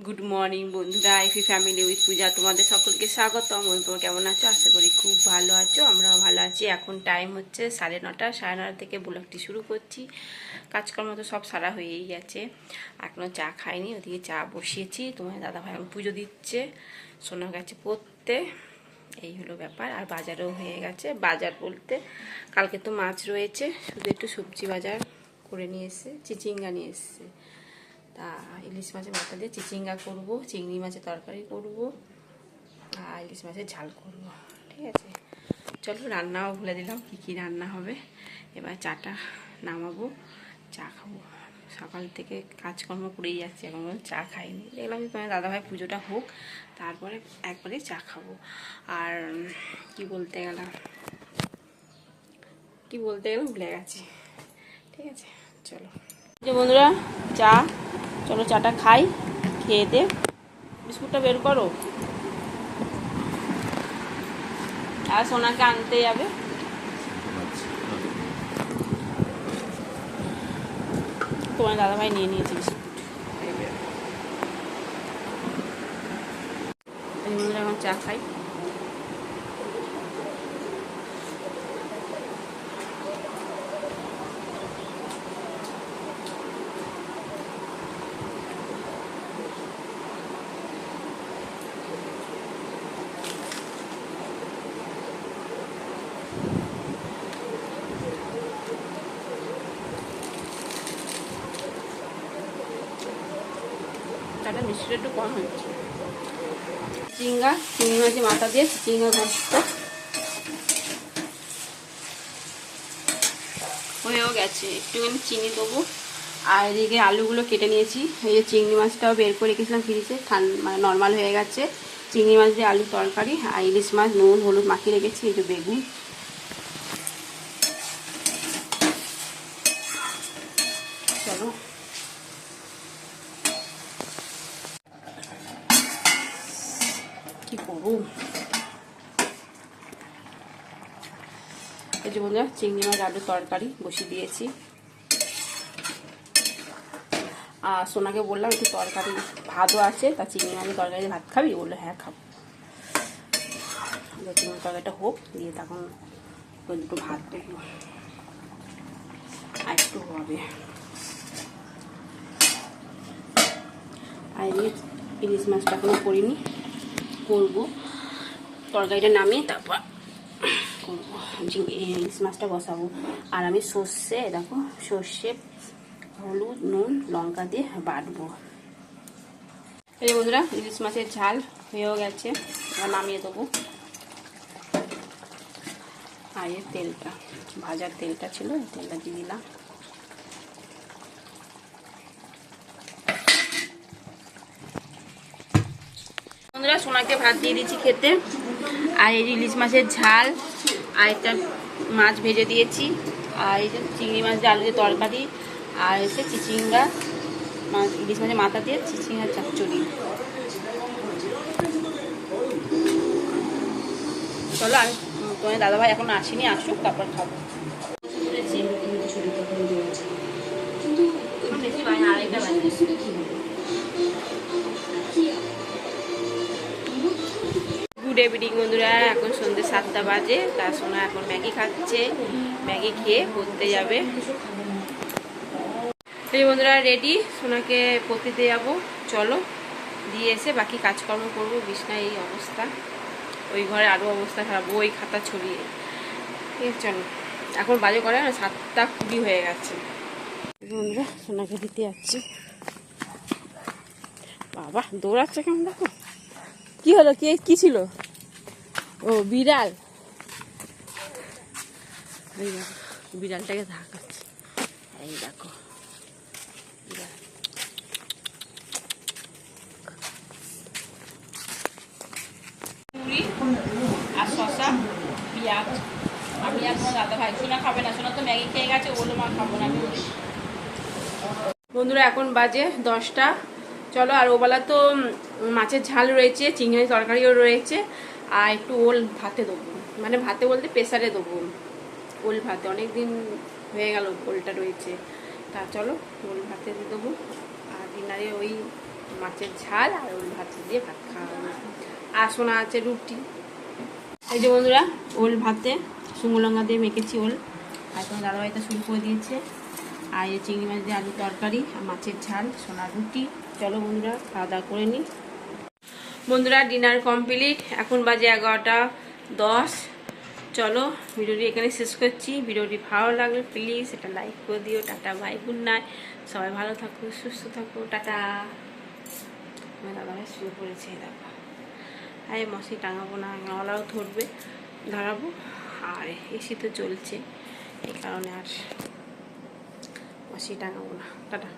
Good morning বন্ধুরা, আইফি family with পূজা তোমাদের সকলকে স্বাগতম। তোমরা কেমন আছো? আশা করি খুব ভালো আছো। আমরাও ভালো আছি। এখন টাইম হচ্ছে 9:30। 9:30 থেকে ব্লগটি শুরু করছি। কাজকর্ম তো সব সারা হয়েই গেছে, এখনও চা খাইনি। ওদিকে চা বসিয়েছি, তোমার দাদাভাই এখন পুজো দিচ্ছে, সোনা গেছে পড়তে। এই হলো ব্যাপার। আর বাজারও হয়ে গেছে। বাজার বলতে কালকে তো মাছ রয়েছে, শুধু একটু সবজি বাজার করে নিয়ে এসছে, চিচিঙ্গা নিয়ে এসছে। তা ইলিশ মাছের মাথা দিয়ে চিচিঙ্গা করবো, চিংড়ি মাছের তরকারি করবো, আর ইলিশ মাছের ঝাল করব। ঠিক আছে, চলো রান্নাও বলে দিলাম কী কী রান্না হবে। এবার চাটা নামাবো, চা খাবো। সকাল থেকে কাজকর্ম করেই যাচ্ছি, এখন চা খাইনি। দেখলাম যে তোমার দাদাভাই পুজোটা হোক, তারপরে একবারে চা খাবো। আর কি বলতে গেলাম ভুলে গেছি। ঠিক আছে, চলো যে বন্ধুরা, চা, চলো চাটা খাই। খেয়ে দে, বিস্কুটটা বের করো। আর সোনাকে আনতে যাবে। তোমার দাদাভাই নিয়ে নিয়েছে বিস্কুট। এখন চা খাই। চাটা মিষ্টিটা একটু কম হচ্ছে। চিংড়ি মাছের মাথা দিয়ে চিচিঙ্গা ঘষত হয়েও গেছে, একটুখানি চিনি দেবো। আর এদিকে আলুগুলো কেটে নিয়েছি। এই যে চিংড়ি মাছটাও বের করে রেখেছিলাম ফ্রিজে, মানে নর্মাল হয়ে গেছে। চিংড়ি মাছ দিয়ে আলু তরকারি, আর ইলিশ মাছ নুন হলুদ মাখিয়ে রেখেছি। এই যে বেগুন, চলো কি করবো। এই যে বন্ধুরা, চিংড়ি মাছ আলু তরকারি বসিয়ে দিয়েছি। আর সোনাকে বললাম একটু তরকারি ভাতও আছে, তা চিংড়ি মাছের তরকারি ভাত খাবি? বললো হ্যাঁ খাবো। চিংড়ি তরকারিটা হোক, দিয়ে তখন দুটো ভাত দেবো, আর একটু হবে। আর ইলিশ মাছটা এখনো করিনি, করবো। তরকারিটা নামিয়ে তারপর করবো, ইলিশ মাছটা বসাবো। আর আমি সর্ষে, দেখো সর্ষে হলুদ নুন লঙ্কা দিয়ে বাটবো। এই বন্ধুরা, ইলিশ মাছের ঝাল হয়েও গেছে, এবার নামিয়ে দেবো। আর এর তেলটা, ভাজার তেলটা ছিল, তেলটা দিয়ে দিলাম। বন্ধুরা, সোনাকে ভাত দিয়ে দিচ্ছি খেতে। আর এই ইলিশ মাছের ঝাল, আর একটা মাছ ভেজে দিয়েছি, আর এই যে চিংড়ি মাছ দিয়ে আলু দিয়ে তরকারি, আর হচ্ছে চিচিঙ্গা মাছ, ইলিশ মাছের মাথা দিয়ে চিচিঙ্গার চচ্চড়ি। চলো, আমি তোমার দাদাভাই এখন আসেনি, আসুক তারপর খাবো। গুড ইভিনিং বন্ধুরা, এখন সন্ধ্যে 7টা বাজে। তার সোনা এখন ম্যাগি খাচ্ছে, ম্যাগি খেয়ে পড়তে যাবে। এই বন্ধুরা রেডি, সোনাকে পড়তে দিয়ে যাবো। চলো, দিয়ে এসে বাকি কাজকর্ম করবো। বিছনায় এই অবস্থা, ওই ঘরে আরও অবস্থা খারাপ, বই খাতা ছড়িয়ে। ঠিক আছে, চলো। এখন বাজে করে 7:20 হয়ে গেছে। বন্ধুরা, সোনাকে দিতে যাচ্ছি। বাবা দৌড়াচ্ছে কেমন, দেখো। কি হলো, কি ছিল? ও বিড়াল, বিড়ালটাকে ধাকাচ্ছে। এই দেখো বিড়াল। পুরি আর শসা পেঁয়াজ। আমি আর তোমার দাদাভাই, সোনা খাবে না, সোনা তো ম্যাগি খেয়ে গেছে, বললো মা খাবো না। বন্ধুরা, এখন বাজে 10টা। চলো, আর ওবেলা তো মাছের ঝাল রয়েছে, চিংড়ি তরকারিও রয়েছে, আর একটু ওল ভাতে দেবো। মানে ভাতে বলতে প্রেসারে দেবো, ওল ভাতে। অনেক দিন হয়ে গেল ওলটা রয়েছে, তা চলো ওল ভাতে দিয়ে দেবো। আর ডিনারে ওই মাছের ঝাল আর ওল ভাত দিয়ে ভাত খাওয়া হবে। আর শোনা আছে রুটি। এই যে বন্ধুরা ওল ভাতে শুকনো লঙ্কা দিয়ে মেখেছি ওল, আর তোমার দাদাভাইটা শুরু করে দিয়েছে। আর এই চিংড়ি মাছ দিয়ে আলুর তরকারি আর মাছের ঝাল, সোনার রুটি। চলো বন্ধুরা খাওয়া দাওয়া করে নিই। বন্ধুরা ডিনার কমপ্লিট, এখন বাজে 11:10। চলো ভিডিওটি এখানে শেষ করছি। ভিডিওটি ভালো লাগলে প্লিজ এটা লাইক করে দিও। টাটা বাই, গুড নাইট, সবাই ভালো থাকো, সুস্থ থাকো, টাটা। আমার দাদাভাই শুয়ে পড়েছে, দেখো। আর মশি টাঙাবো না, গাওয়ালাও ধরবে, ধরাবো। আর এসি তো চলছে, এই কারণে আর মশি টাঙাবো না। টাটা।